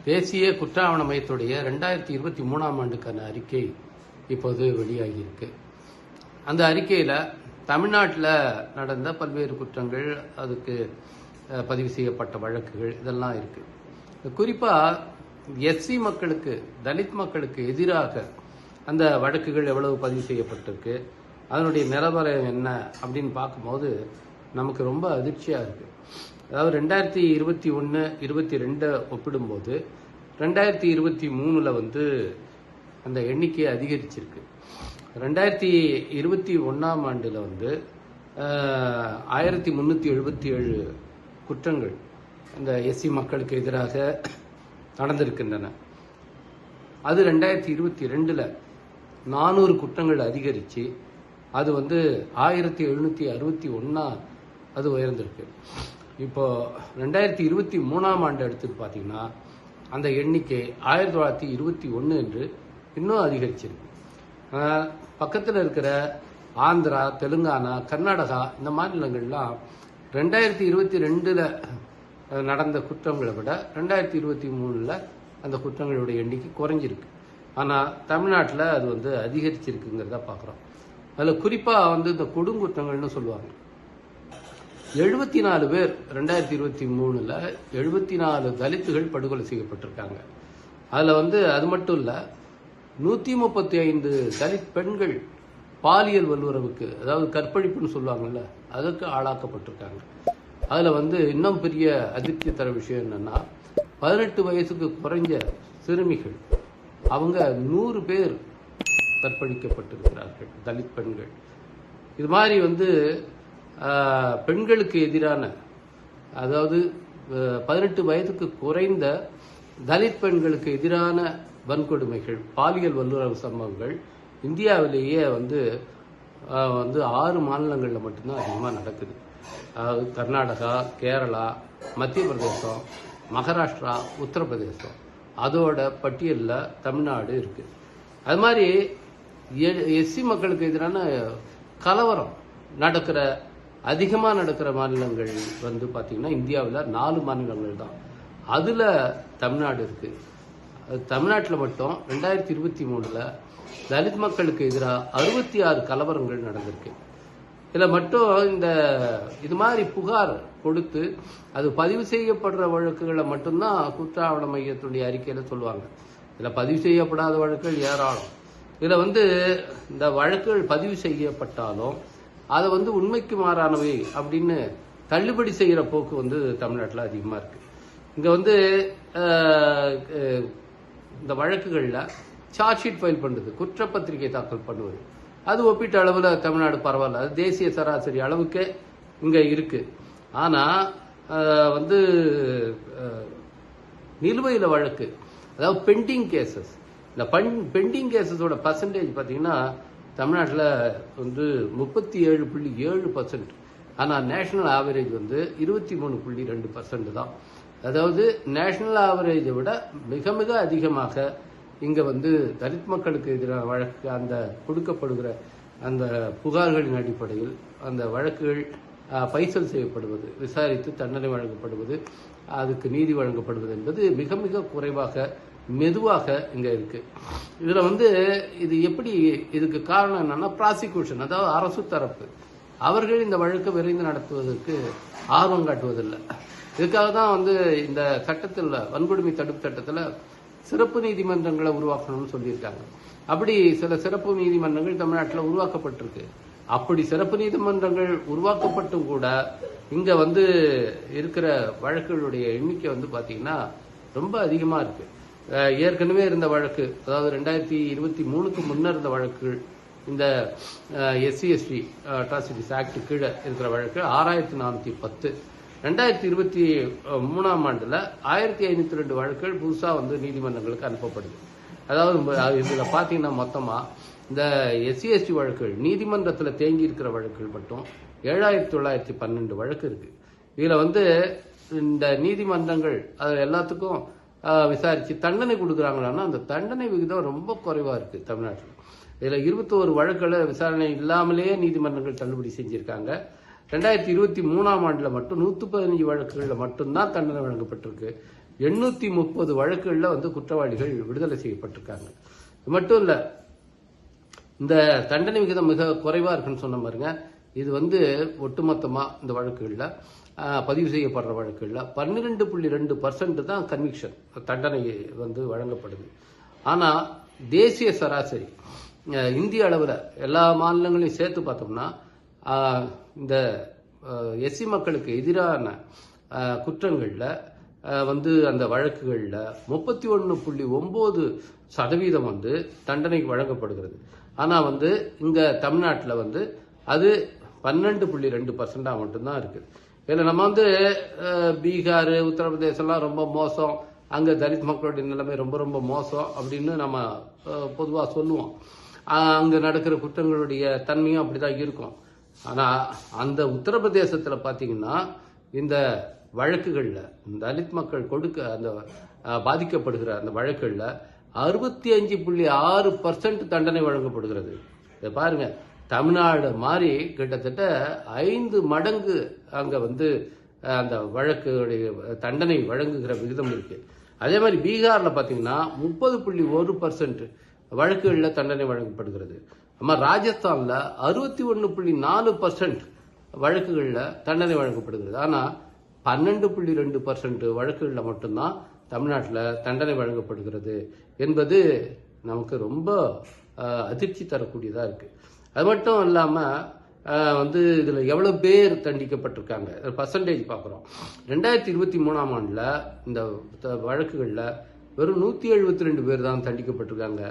தேசிய குற்ற ஆவண மையத்துடைய 2023ஆம் ஆண்டுக்கான அறிக்கை இப்போது வெளியாகியிருக்கு. அந்த அறிக்கையில் தமிழ்நாட்டில் நடந்த பல்வேறு குற்றங்கள், அதுக்கு பதிவு செய்யப்பட்ட வழக்குகள் இதெல்லாம் இருக்கு. குறிப்பாக எஸ்சி மக்களுக்கு, தலித் மக்களுக்கு எதிராக அந்த வழக்குகள் எவ்வளவு பதிவு செய்யப்பட்டிருக்கு, அதனுடைய நிலவரம் என்ன அப்படின்னு பார்க்கும்போது நமக்கு ரொம்ப அதிர்ச்சியாக இருக்கு. அதாவது 2021-22 ஒப்பிடும்போது 2023 அந்த எண்ணிக்கை அதிகரிச்சிருக்கு. 2021ஆம் ஆண்டில் 1377 குற்றங்கள் அந்த எஸ்சி மக்களுக்கு எதிராக நடந்திருக்கின்றன. அது 2022 400 குற்றங்கள் அதிகரித்து அது 1761 அது உயர்ந்திருக்கு. இப்போ 2023ஆம் ஆண்டு எடுத்து பார்த்தீங்கன்னா அந்த எண்ணிக்கை 1921 என்று இன்னும் அதிகரிச்சிருக்கு. பக்கத்தில் இருக்கிற ஆந்திரா, தெலுங்கானா, கர்நாடகா இந்த மாநிலங்கள்லாம் 2022 நடந்த குற்றங்களை விட 2023 அந்த குற்றங்களுடைய எண்ணிக்கை குறைஞ்சிருக்கு. ஆனால் தமிழ்நாட்டில் அது அதிகரிச்சிருக்குங்கிறத பார்க்குறோம். அதில் குறிப்பாக இந்த கொடுங்குற்றங்கள்னு சொல்லுவாங்க. 74 பேர் 2023 74 தலித்துகள் படுகொலை செய்யப்பட்டிருக்காங்க. அதில் அது மட்டும் இல்லை, 135 தலித் பெண்கள் பாலியல் வல்லுறவுக்கு, அதாவது கற்பழிப்புன்னு சொல்லுவாங்கல்ல, அதுக்கு ஆளாக்கப்பட்டிருக்காங்க. அதில் இன்னும் பெரிய அதிர்ச்சி தர விஷயம் என்னன்னா, 18 வயசுக்கு குறைஞ்ச சிறுமிகள் அவங்க 100 பேர் கற்பழிக்கப்பட்டிருக்கிறார்கள், தலித் பெண்கள். இது மாதிரி பெண்களுக்கு எதிரான, அதாவது 18 வயதுக்கு குறைந்த தலித் பெண்களுக்கு எதிரான வன்கொடுமைகள், பாலியல் வல்லுறவு சம்பவங்கள் இந்தியாவிலேயே 6 மாநிலங்களில் மட்டும்தான் அதிகமாக நடக்குது. அதாவது கர்நாடகா, கேரளா, மத்திய பிரதேசம், மகாராஷ்டிரா, உத்தரப்பிரதேசம், அதோட பட்டியலில் தமிழ்நாடு இருக்கு. அது மாதிரி எஸ்சி மக்களுக்கு எதிரான கலவரம் அதிகமாக நடக்கிற மாநிலங்கள் பார்த்தீங்கன்னா இந்தியாவில் 4 மாநிலங்கள் தான். அதில் தமிழ்நாடு இருக்கு. தமிழ்நாட்டில் மட்டும் 2023 தலித் மக்களுக்கு எதிராக 66 கலவரங்கள் நடந்திருக்கு. இதில் மட்டும் இது மாதிரி புகார் கொடுத்து அது பதிவு செய்யப்படுற வழக்குகளை மட்டும்தான் குற்ற ஆவண மையத்துடைய அறிக்கையில் சொல்லுவாங்க. இதில் பதிவு செய்யப்படாத வழக்குகள் ஏராளம். இதில் இந்த வழக்குகள் பதிவு செய்யப்பட்டாலும் அதை உண்மைக்கு மாறானவை அப்படின்னு தள்ளுபடி செய்கிற போக்கு தமிழ்நாட்டில் அதிகமாக இருக்கு. இங்கே இந்த வழக்குகளில் சார்ஜ் ஷீட் ஃபைல் பண்ணுறது, குற்றப்பத்திரிகை தாக்கல் பண்ணுவது, அது ஒப்பீட்டு அளவில் தமிழ்நாடு பரவாயில்ல, அது தேசிய சராசரி அளவுக்கு இங்கே இருக்கு. ஆனால் நிலுவையில் வழக்கு, அதாவது பெண்டிங் கேசஸ், இந்த பெண்டிங் கேசஸோட பர்சன்டேஜ் பார்த்தீங்கன்னா தமிழ்நாட்டில் 37.7%. ஆனால் நேஷனல் ஆவரேஜ் 23.2% தான். அதாவது நேஷனல் ஆவரேஜை விட மிக மிக அதிகமாக இங்கே தலித் மக்களுக்கு எதிரான வழக்கு அந்த கொடுக்கப்படுகிற அந்த புகார்களின் அடிப்படையில் அந்த வழக்குகள் பைசல் செய்யப்படுவது, விசாரித்து தண்டனை வழங்கப்படுவது, அதுக்கு நீதி வழங்கப்படுவது என்பது மிக மிக குறைவாக, மெதுவாக இங்கே இருக்கு. இதில் இது எப்படி, இதுக்கு காரணம் என்னன்னா ப்ராசிக்யூஷன், அதாவது அரசு தரப்பு, அவர்கள் இந்த வழக்கை விரைந்து நடத்துவதற்கு ஆர்வம் காட்டுவதில்லை. இதுக்காக தான் இந்த சட்டத்தில், வன்கொடுமை தடுப்பு சட்டத்தில் சிறப்பு நீதிமன்றங்களை உருவாக்கணும்னு சொல்லியிருக்காங்க. அப்படி சில சிறப்பு நீதிமன்றங்கள் தமிழ்நாட்டில் உருவாக்கப்பட்டிருக்கு. அப்படி சிறப்பு நீதிமன்றங்கள் உருவாக்கப்பட்டும் கூட இங்கே இருக்கிற வழக்குகளுடைய எண்ணிக்கை பார்த்தீங்கன்னா ரொம்ப அதிகமாக இருக்கு. ஏற்கனவே இருந்த வழக்கு, அதாவது 2023க்கு முன்னர் இருந்த வழக்குகள், இந்த SC/ST அட்ராசிட்டிஸ் ஆக்ட் கீழே இருக்கிற வழக்கு 6410. 2023ஆம் ஆண்டில் 1502 வழக்குகள் புதுசாக நீதிமன்றங்களுக்கு அனுப்பப்படுது. அதாவது இதில் பார்த்தீங்கன்னா மொத்தமாக இந்த SC/ST வழக்குகள், நீதிமன்றத்தில் தேங்கி இருக்கிற வழக்குகள் மட்டும் 7912 வழக்கு இருக்கு. இதில் இந்த நீதிமன்றங்கள் அது எல்லாத்துக்கும் விசாரிச்சு தண்டனை கொடுக்குறாங்களான்னா அந்த தண்டனை விகிதம் ரொம்ப குறைவா இருக்கு தமிழ்நாட்டில். இதில் 21 வழக்குகளை விசாரணை இல்லாமலேயே நீதிமன்றங்கள் தள்ளுபடி செஞ்சிருக்காங்க. 2023ஆம் ஆண்டில் மட்டும் 115 வழக்குகளில் மட்டும்தான் தண்டனை வழங்கப்பட்டிருக்கு. 830 வழக்குகளில் வந்து குற்றவாளிகள் விடுதலை செய்யப்பட்டிருக்காங்க. இது மட்டும் இல்லை, இந்த தண்டனை விகிதம் மிக குறைவா இருக்குன்னு சொன்ன பாருங்க. இது வந்து ஒட்டுமொத்தமா இந்த வழக்குகளில் பதிவு செய்யப்படுற வழக்குகளில் 12.2% தான் கன்விக்ஷன் தண்டனை வந்து வழங்கப்படுது. ஆனா தேசிய சராசரி இந்திய அளவில் எல்லா மாநிலங்களையும் சேர்த்து பார்த்தோம்னா இந்த எஸ்சி மக்களுக்கு எதிரான குற்றங்களில் வந்து அந்த வழக்குகளில் 31.9% வந்து தண்டனை வழங்கப்படுகிறது. ஆனால் வந்து இங்கே தமிழ்நாட்டில் வந்து அது 12.2% மட்டும்தான் இருக்குது. இதில் நம்ம வந்து பீகார், உத்தரப்பிரதேசம்லாம் ரொம்ப மோசம், அங்கே தலித் மக்களுடைய நிலைமை ரொம்ப ரொம்ப மோசம் அப்படின்னு நம்ம பொதுவாக சொல்லுவோம். அங்கே நடக்கிற குற்றங்களுடைய தன்மையும் அப்படிதான் இருக்கும். ஆனால் அந்த உத்தரப்பிரதேசத்தில் பார்த்தீங்கன்னா இந்த வழக்குகளில் தலித் மக்கள் கொடுக்க அந்த பாதிக்கப்படுகிற அந்த வழக்குகளில் 65.6% தண்டனை வழங்கப்படுகிறது. இதை பாருங்க, தமிழ்நாடு மாதிரி கிட்டத்தட்ட 5 மடங்கு அங்க வந்து அந்த வழக்குடைய தண்டனை வழங்குகிற விகிதம் இருக்கு. அதே மாதிரி பீகார்ல பாத்தீங்கன்னா 30.1% வழக்குகளில் தண்டனை வழங்கப்படுகிறது. நம்ம ராஜஸ்தான்ல 61.4% வழக்குகளில் தண்டனை வழங்கப்படுகிறது. ஆனா 12.2% வழக்குகளில் மட்டும்தான் தமிழ்நாட்டில் தண்டனை வழங்கப்படுகிறது என்பது நமக்கு ரொம்ப அதிர்ச்சி தரக்கூடியதா இருக்கு. அது மட்டும் இல்லாம வந்து இதுல எவ்வளவு பேர் தண்டிக்கப்பட்டிருக்காங்க பர்சன்டேஜ் பார்க்குறோம். 2023ஆம் ஆண்டுல இந்த வழக்குகள்ல வெறும் 172 பேர் தான் தண்டிக்கப்பட்டிருக்காங்க.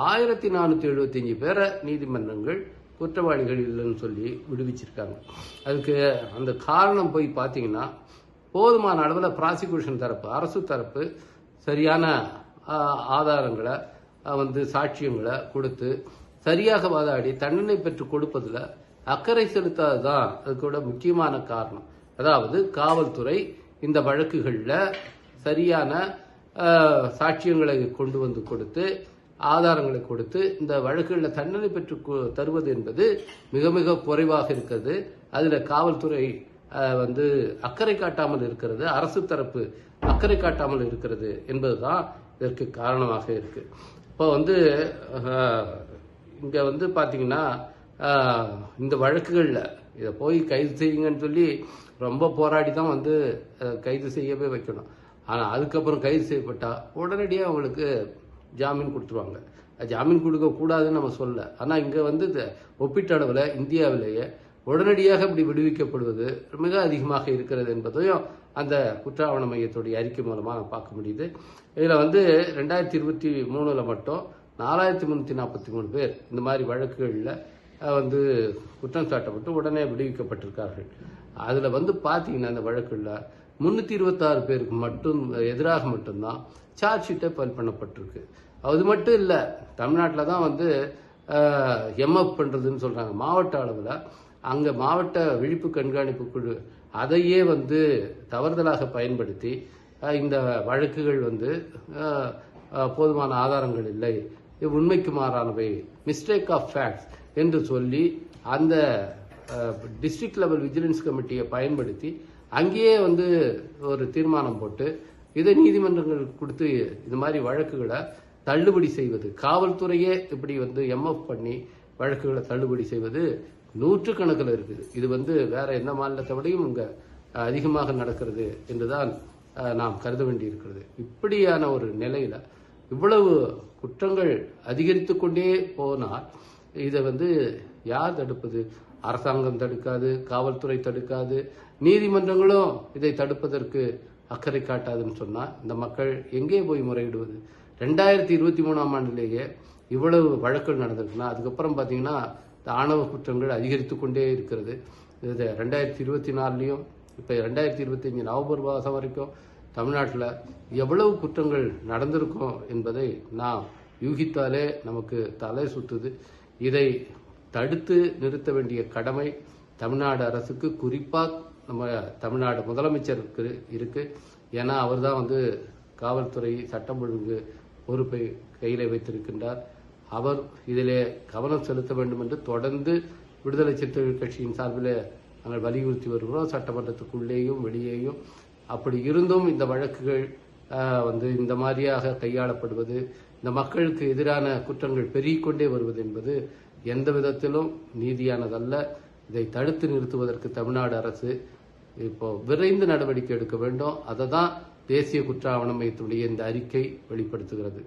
1475 பேரை நீதிமன்றங்கள் குற்றவாளிகள் இல்லைன்னு சொல்லி விடுவிச்சிருக்காங்க. அதுக்கு அந்த காரணம் போய் பார்த்தீங்கன்னா, போதுமான அளவில் ப்ராசிக்யூஷன் தரப்பு, அரசு தரப்பு சரியான ஆதாரங்களை வந்து சாட்சியங்களை கொடுத்து சரியாக வாதாடி தண்டனை பெற்று கொடுப்பதில் அக்கறை செலுத்தாததான் அதுக்கூட முக்கியமான காரணம். அதாவது காவல்துறை இந்த வழக்குகளில் சரியான சாட்சியங்களை கொண்டு வந்து கொடுத்து ஆதாரங்களை கொடுத்து இந்த வழக்குகளில் தண்டனை பெற்று தருவது என்பது மிக மிக குறைவாக இருக்கிறது. அதில் காவல்துறை வந்து அக்கறை காட்டாமல் இருக்கிறது, அரசு தரப்பு அக்கறை காட்டாமல் இருக்கிறது என்பதுதான் இதற்கு காரணமாக இருக்கு. இப்போ வந்து இங்க வந்து பாத்தீங்கன்னா இந்த வழக்குகள்ல இதை போய் கைது செய்யுங்கன்னு சொல்லி ரொம்ப போராடி தான் வந்து கைது செய்யவே வைக்கணும். ஆனா அதுக்கப்புறம் கைது செய்யப்பட்டா உடனடியாக அவங்களுக்கு ஜாமீன் கொடுத்துருவாங்க. ஜாமீன் கொடுக்க கூடாதுன்னு நம்ம சொல்ல. ஆனா இங்க வந்து ஒப்பீட்டளவில் இந்தியாவிலேயே உடனடியாக இப்படி விடுவிக்கப்படுவது மிக அதிகமாக இருக்கிறது என்பதையும் அந்த குற்ற ஆவண மையத்துடைய அறிக்கை மூலமா நம்ம பார்க்க முடியுது. இதுல வந்து 2023 மட்டும் 4343 பேர் இந்த மாதிரி வழக்குகளில் வந்து குற்றம் சாட்டப்பட்டு உடனே விடுவிக்கப்பட்டிருக்கார்கள். அதுல வந்து பாத்தீங்கன்னா அந்த வழக்குகளில் 326 பேருக்கு மட்டும் எதிராக மட்டும்தான் சார்ஜ் ஷீட்டை ஃபைல் பண்ணப்பட்டிருக்கு. அது மட்டும் இல்லை, தமிழ்நாட்டில் தான் வந்து எம்எஃப் பண்றதுன்னு சொல்றாங்க மாவட்ட அளவில். அங்க மாவட்ட விழிப்பு கண்காணிப்பு குழு அதையே வந்து தவறுதலாக பயன்படுத்தி இந்த வழக்குகள் வந்து போதுமான ஆதாரங்கள் இல்லை, உண்மைக்கு மாறானவை, மிஸ்டேக் ஆஃப் ஃபேக்ட்ஸ் என்று சொல்லி அந்த டிஸ்ட்ரிக்ட் லெவல் விஜிலன்ஸ் கமிட்டியை பயன்படுத்தி அங்கேயே வந்து ஒரு தீர்மானம் போட்டு இதை நீதிமன்றங்களுக்கு கொடுத்து இந்த மாதிரி வழக்குகளை தள்ளுபடி செய்வது, காவல்துறையே இப்படி வந்து எம்எஃப் பண்ணி வழக்குகளை தள்ளுபடி செய்வது நூற்றுக்கணக்கில் இருக்குது. இது வந்து வேற எந்த மாநிலத்தை விடையும் இங்க அதிகமாக நடக்கிறது என்றுதான் நாம் கருத வேண்டி இருக்கிறது. இப்படியான ஒரு நிலையில இவ்வளவு குற்றங்கள் அதிகரித்து கொண்டே போனால் இதை வந்து யார் தடுப்பது? அரசாங்கம் தடுக்காது, காவல்துறை தடுக்காது, நீதிமன்றங்களும் இதை தடுப்பதற்கு அக்கறை காட்டாதுன்னு சொன்னா இந்த மக்கள் எங்கே போய் முறையிடுவது? 2023ஆம் ஆண்டிலேயே இவ்வளவு வழக்குகள் நடந்திருக்குன்னா அதுக்கப்புறம் பாத்தீங்கன்னா ஆணவ குற்றங்கள் அதிகரித்து கொண்டே இருக்கிறது. இது 2024லயும் இப்ப 2025 நவம்பர் மாதம் வரைக்கும் தமிழ்நாட்டில் எவ்வளவு குற்றங்கள் நடந்திருக்கும் என்பதை நாம் யூகித்தாலே நமக்கு தலை சுத்துது. இதை தடுத்து நிறுத்த வேண்டிய கடமை தமிழ்நாடு அரசுக்கு, குறிப்பா நம்ம தமிழ்நாடு முதலமைச்சருக்கு இருக்கு. ஏன்னா அவர் தான் வந்து காவல்துறை சட்டம் ஒழுங்கு பொறுப்பை கையில வைத்திருக்கின்றார். அவர் இதிலே கவனம் செலுத்த வேண்டும் என்று தொடர்ந்து விடுதலை சிறுத்தைகள் கட்சியின் சார்பில் நாங்கள் வலியுறுத்தி வருகிறோம், சட்டமன்றத்துக்குள்ளேயும் வெளியேயும். அப்படி இருந்தும் இந்த வழக்குகள் வந்து இந்த மாதிரியாக கையாளப்படுவது, இந்த மக்களுக்கு எதிரான குற்றங்கள் பெருகிக்கொண்டே வருவது என்பது எந்த விதத்திலும் நீதியானதல்ல. இதை தடுத்து நிறுத்துவதற்கு தமிழ்நாடு அரசு இப்போ விரைந்து நடவடிக்கை எடுக்க வேண்டும். அதை தான் தேசிய குற்ற ஆவண மையத்துடைய இந்த அறிக்கை வெளிப்படுத்துகிறது.